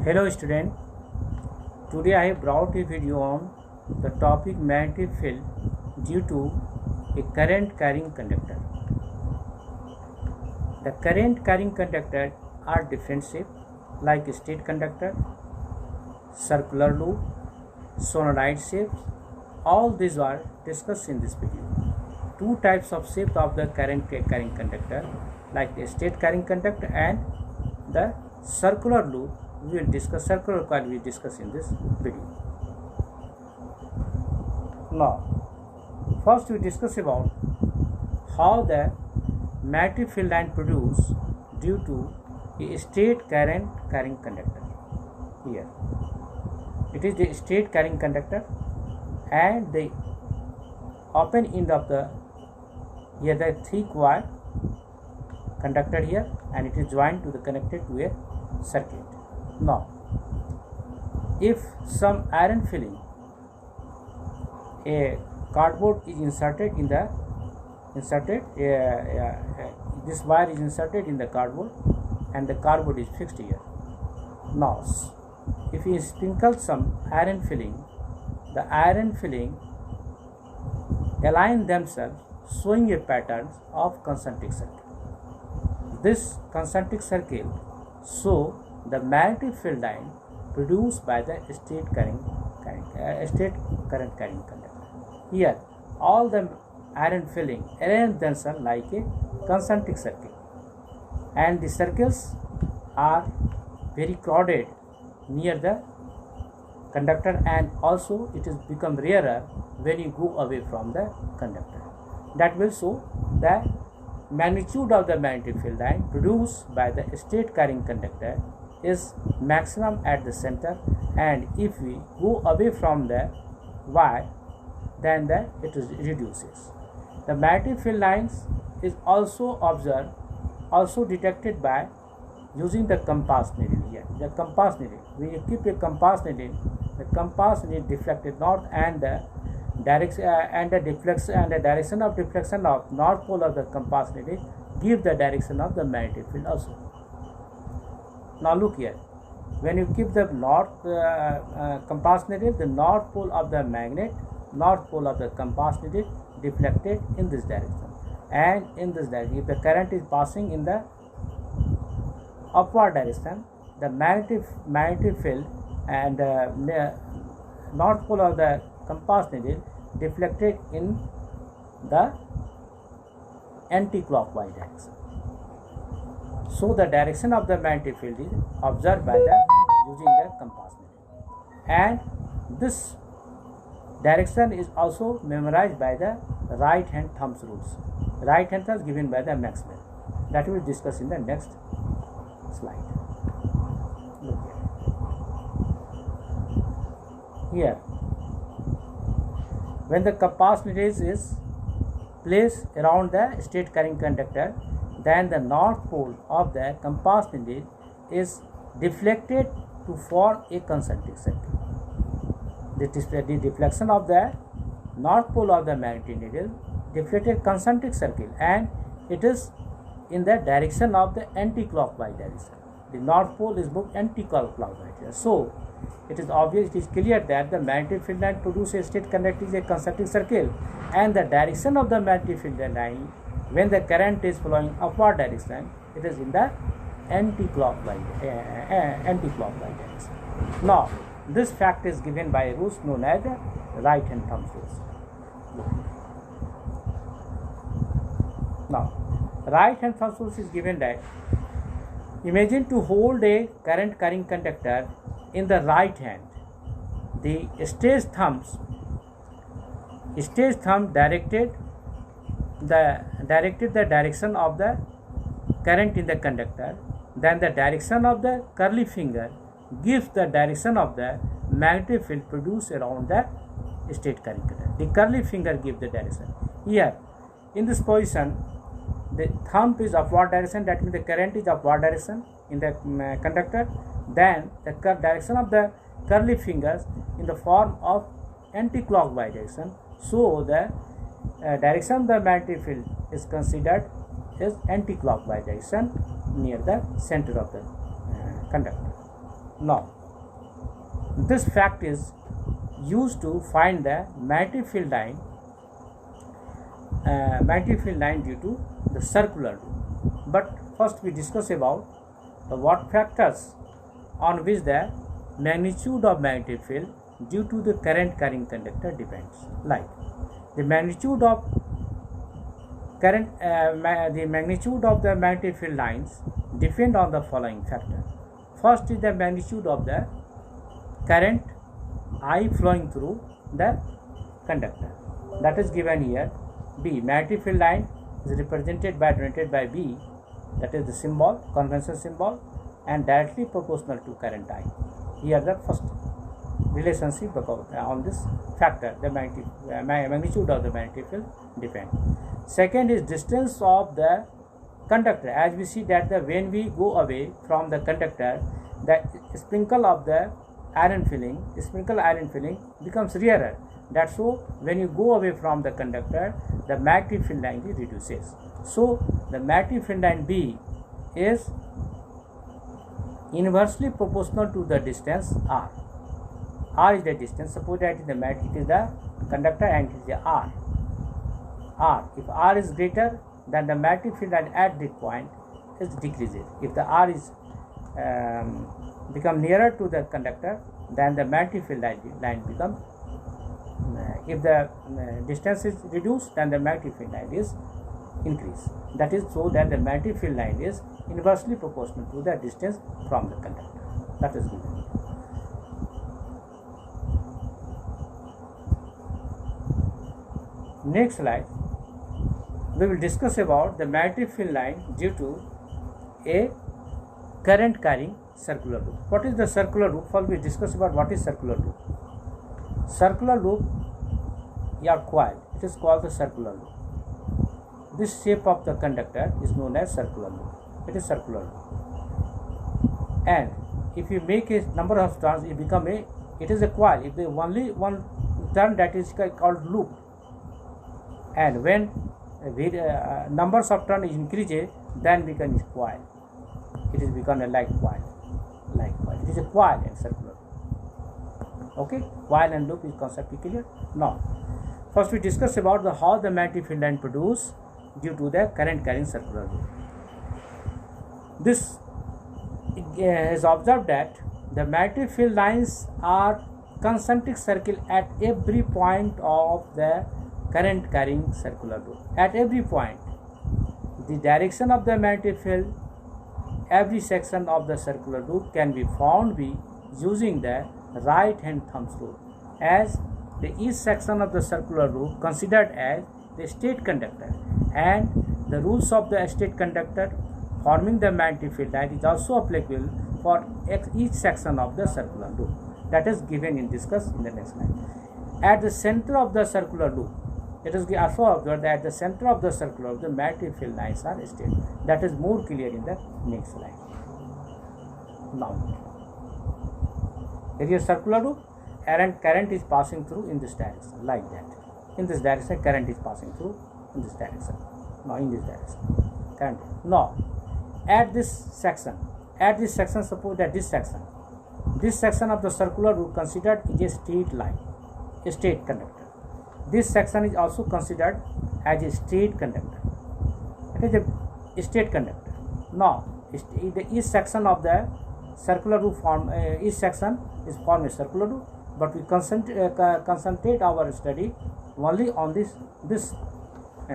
Hello student, today I have brought a video on the topic magnetic field due to a current carrying conductor. The current carrying conductor are different shape like state conductor, circular loop, solenoid shapes. All these are discussed in this video. Two types of shape of the current carrying conductor like the state carrying conductor and the circular loop. We will discuss circular coil. We discuss in this video. Now, first we discuss about how the magnetic field line produced due to a state current carrying conductor. Here, it is the state carrying conductor, and the open end of the thick wire conductor here, and it is joined to the connected to a circuit. Now, if some iron filling, a cardboard is inserted in the this wire is inserted in the cardboard, and the cardboard is fixed here. Now, if you sprinkle some iron filling, the iron filling align themselves, showing a pattern of concentric circle. This concentric circle show the magnetic field line produced by the state current carrying conductor. Here, all the iron filling arrange themselves like a concentric circle, and the circles are very crowded near the conductor, and also it is become rarer when you go away from the conductor. That will show the magnitude of the magnetic field line produced by the state carrying conductor is maximum at the center, and if we go away from the wire, then it reduces. The magnetic field lines is also observed, also detected by using the compass needle here. The compass needle, when you keep a compass needle, the compass needle deflected north, and the direction direction of deflection of north pole of the compass needle give the direction of the magnetic field also. Now look here, when you keep the north compass needle, the north pole of the magnet, north pole of the compass needle deflected in this direction, and in this direction, if the current is passing in the upward direction, the magnetic field and north pole of the compass needle deflected in the anti-clockwise direction. So the direction of the magnetic field is observed by using the compass needle, and this direction is also memorized by the right hand thumbs rules. Right hand thumbs given by the Maxwell. That we will discuss in the next slide. Look here. When the compass needle is placed around the state carrying conductor, then the north pole of the compass needle is deflected to form a concentric circle. The deflection of the north pole of the magnetic needle deflected concentric circle, and it is in the direction of the anti-clockwise direction. The north pole is booked anti-clockwise direction. So it is obvious, it is clear that the magnetic field line produces a state conductor is a concentric circle, and the direction of the magnetic field line when the current is flowing upward direction, it is in the anti-clockwise direction. Now, this fact is given by rules known as the right hand thumb rules. Now, right hand thumb rules is given that imagine to hold a current carrying conductor in the right hand. The stage thumb directed the direction of the current in the conductor, then the direction of the curly finger gives the direction of the magnetic field produced around the state carrying conductor. The curly finger gives the direction. Here, in this position, the thumb is upward direction, that means the current is upward direction in the conductor. Then the direction of the curly fingers in the form of anti-clockwise direction. So the direction of the magnetic field is considered as anti-clockwise direction near the center of the conductor. Now, This fact is used to find the magnetic field line due to the circular loop. But first we discuss about what factors on which the magnitude of magnetic field due to the current carrying conductor depends. Like the magnitude of the magnetic field lines depend on the following factor. First is the magnitude of the current I flowing through the conductor. That is given here. B. Magnetic field line is represented by denoted by B. That is the symbol, conventional symbol, and directly proportional to current I. Here the first relationship on this factor, the magnitude of the magnetic field depend. Second is distance of the conductor. As we see that when we go away from the conductor, the sprinkle iron filling becomes rarer. That's so when you go away from the conductor, the magnetic field line reduces. So the magnetic field line B is inversely proportional to the distance R. R is the distance. Suppose that it is the conductor and it is the R. If R is greater, then the magnetic field line at that point is decreases. If the R is become nearer to the conductor, then the magnetic field line becomes. If the distance is reduced, then the magnetic field line is increased. That is so that the magnetic field line is inversely proportional to the distance from the conductor. That is given. Next slide, we will discuss about the magnetic field line due to a current carrying circular loop. What is the circular loop? First we discuss about what is circular loop. Circular loop coil, it is called the circular loop. This shape of the conductor is known as circular loop. It is circular loop. And if you make a number of turns, it is a coil. If there is only one turn, that is called loop. And when numbers of turns increases, then becomes coil. It is become a like coil. It is a coil and circular. Okay, coil and loop is concept clear. Now, first we discuss about how the magnetic field line produced due to the current carrying circular loop. This is observed that the magnetic field lines are concentric circle at every point of the current carrying circular loop. At every point, the direction of the magnetic field, every section of the circular loop can be found by using the right hand thumb rule, as each section of the circular loop considered as the state conductor, and the rules of the state conductor forming the magnetic field line is also applicable for each section of the circular loop. That is given in discuss in the next slide. At the center of the circular loop, it is also observed that at the center of the circular loop, the magnetic field lines are state. That is more clear in the next slide. Now, there is a circular loop and current is passing through in this direction, like that. In this direction, current is passing through in this direction. Now, in this direction, current. Now, at this section, suppose that this section of the circular loop considered is a straight line, a straight conductor. This section is also considered as a straight conductor. It is a straight conductor. Now, each section of the circular loop each section is formed a circular loop, but we concentrate our study only on this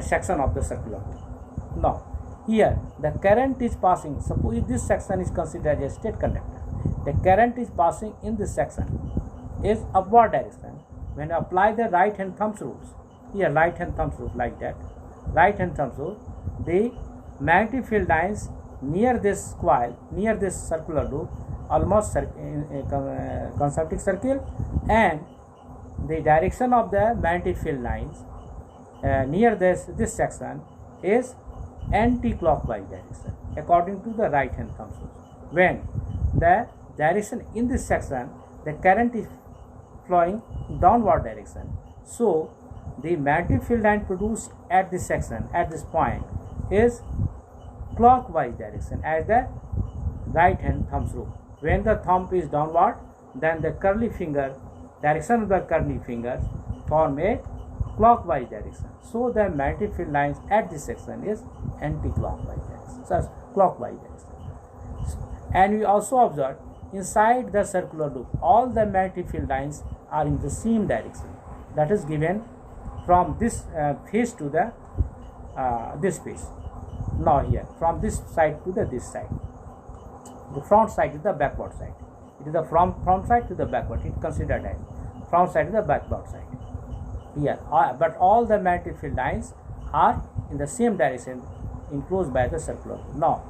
section of the circular loop. Now, here the current is passing. Suppose this section is considered as a straight conductor. The current is passing in this section is upward direction. When you apply the right hand thumb rules, here right hand thumb rule like that, right hand thumb rule, the magnetic field lines near this coil, near this circular loop, almost concentric circle, and the direction of the magnetic field lines near this section is anti-clockwise direction according to the right hand thumb rule. When the direction in this section, the current is flowing downward direction, so the magnetic field line produced at this section, at this point, is clockwise direction as the right hand thumb rule. When the thumb is downward, then the curly finger, direction of the curly fingers form a clockwise direction. So the magnetic field lines at this section is anti-clockwise direction, so clockwise direction. And we also observe inside the circular loop, all the magnetic field lines are in the same direction. That is given from this face to the this face. Now here, from this side to this side. The front side is the backward side. It is the front side to the backward. It is considered as front side to the backward side. Here, but all the magnetic field lines are in the same direction enclosed by the circular loop. Now,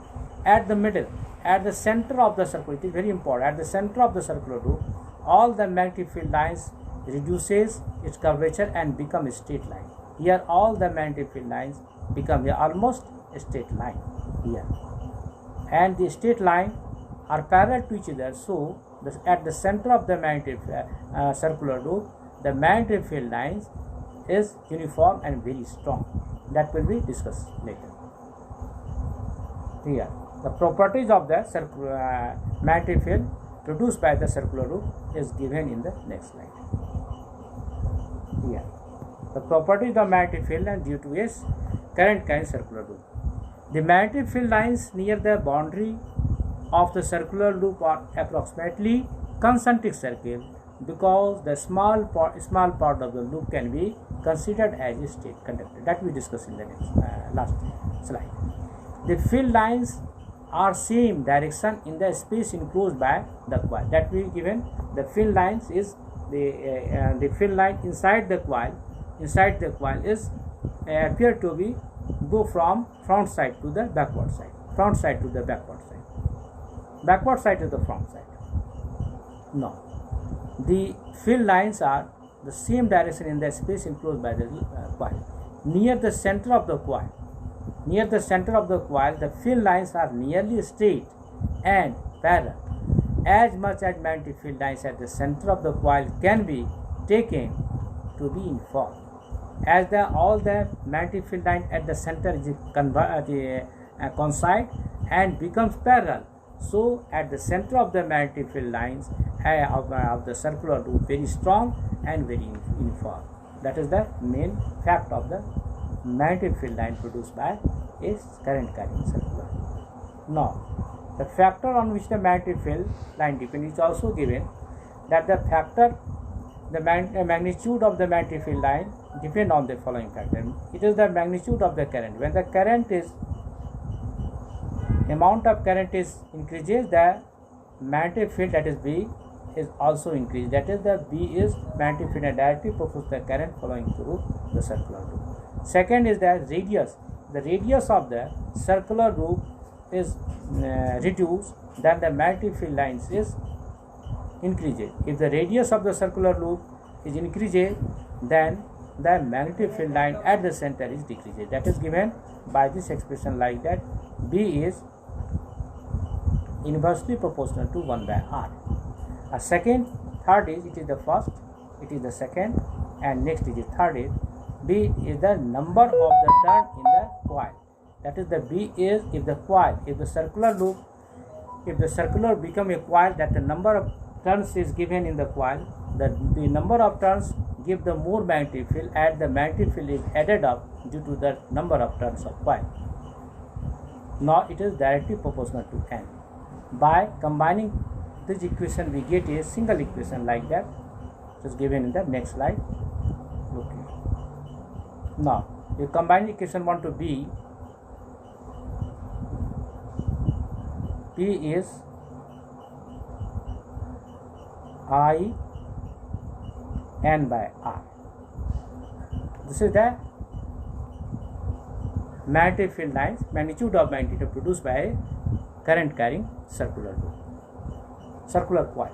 at the middle, at the center of the circle, it is very important. At the center of the circular loop, all the magnetic field lines reduces its curvature and become a straight line. Here, all the magnetic field lines become almost a straight line here, and the straight line are parallel to each other. So, at the center of the magnetic circular loop, the magnetic field lines is uniform and very strong. That will be discussed later. Here, the properties of the magnetic field produced by the circular loop is given in the next slide. Here, the properties of magnetic field and due to its current carrying circular loop. The magnetic field lines near the boundary of the circular loop are approximately concentric circle because the small part of the loop can be considered as a straight conductor. That we discuss in the next last slide. The field lines are same direction in the space enclosed by the coil. That we given. The field lines is the field line inside the coil. Inside the coil is appear to be go from front side to the backward side. Front side to the backward side. Backward side to the front side. No. The field lines are the same direction in the space enclosed by the coil. Near the center of the coil, the field lines are nearly straight and parallel. As much as magnetic field lines at the center of the coil can be taken to be uniform. As all the magnetic field line at the center is coincide and becomes parallel, so at the center of the magnetic field lines of the circular loop very strong and very uniform. That is the main fact of the magnetic field line produced by a current carrying circular. Now, the factor on which the magnetic field line depends is also given, that the magnitude of the magnetic field line depend on the following factor. It is the magnitude of the current. When the amount of current is increases, the magnetic field, that is B, is also increased. That is, the B is magnetic field and directly proportional to the current flowing through the circular loop. Second is the radius. The radius of the circular loop is reduced, then the magnetic field lines is increases. If the radius of the circular loop is increases, then the magnetic field line at the center is decreases. That is given by this expression like that. B is inversely proportional to 1 by R. A second, third is, it is the first, it is the second, and next is the third is, B is the number of the turn in the coil. That is, the B is if the circular become a coil, that the number of turns is given in the coil, that the number of turns give the more magnetic field, and the magnetic field is added up due to the number of turns of coil. Now it is directly proportional to N. By combining this equation, we get a single equation like that, which is given in the next slide. Okay. Now, we combine equation 1 to B. P is I N by R. This is the magnetic field lines, magnitude of magnetic produced by a current carrying circular loop. Circular coil.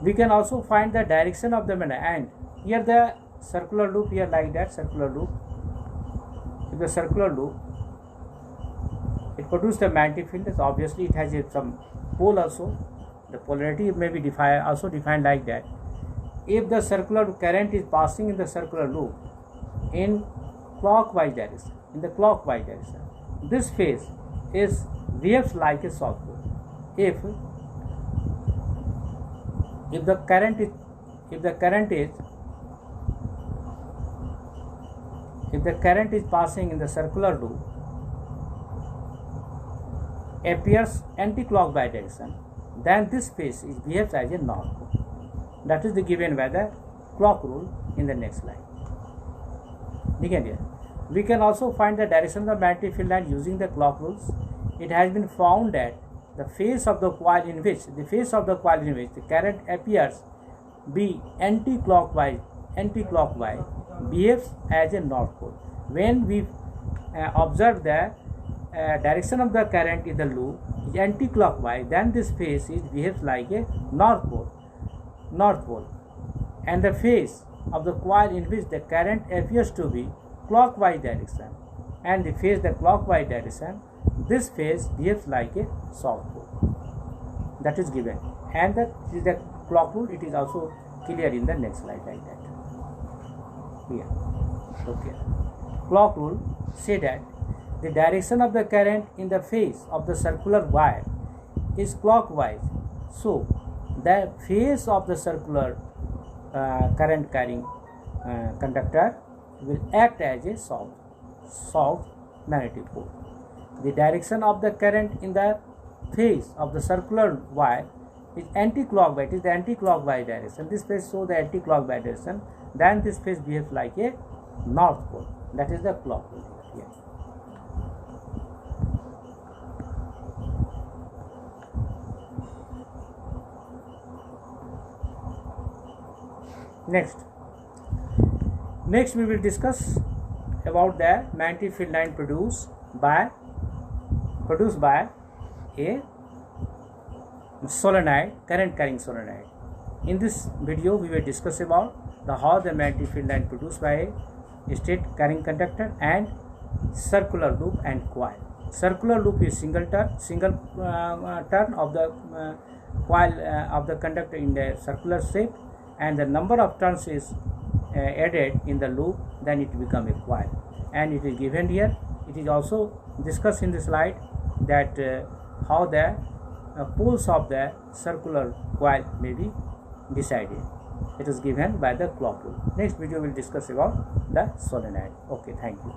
We can also find the direction of the magnet, and here the circular loop, here like that circular loop. If the circular loop, it produces the magnetic field, so obviously it has some pole also. The polarity may be defined like that. If the circular current is passing in the circular loop in clockwise direction, this phase is behaves like a south pole. If if the current is if the current is passing in the circular loop appears anti-clockwise direction, then this phase is behaves as a north pole. That is the given by the clock rule in the next slide. We can also find the direction of the magnetic field line using the clock rules. It has been found that the phase of the coil in which the current appears be anti-clockwise behaves as a north pole. When we observe the direction of the current in the loop is anti-clockwise, then this phase behaves like a north pole, and the phase of the coil in which the current appears to be clockwise direction and the phase the clockwise direction, this phase behaves like a south pole. That is given, and that is the clock rule. It is also clear in the next slide like that. Here, okay. Clock rule say that the direction of the current in the phase of the circular wire is clockwise, so the phase of the circular current carrying conductor will act as a south magnetic pole. The direction of the current in the phase of the circular wire is anti-clockwise. It is the anti-clockwise direction. This phase shows the anti-clockwise direction. Then this phase behaves like a north pole. That is the clock rule here. Next we will discuss about the magnetic field line produced by a solenoid, current carrying solenoid. In this video we will discuss about how the magnetic field line produced by a straight carrying conductor and circular loop and coil. Circular loop is single turn of the coil of the conductor in the circular shape, and the number of turns is added in the loop, then it becomes a coil, and it is given here. It is also discussed in the slide that how the poles of the circular coil may be decided. It is given by the clock rule. Next video will discuss about the solenoid. Okay, thank you.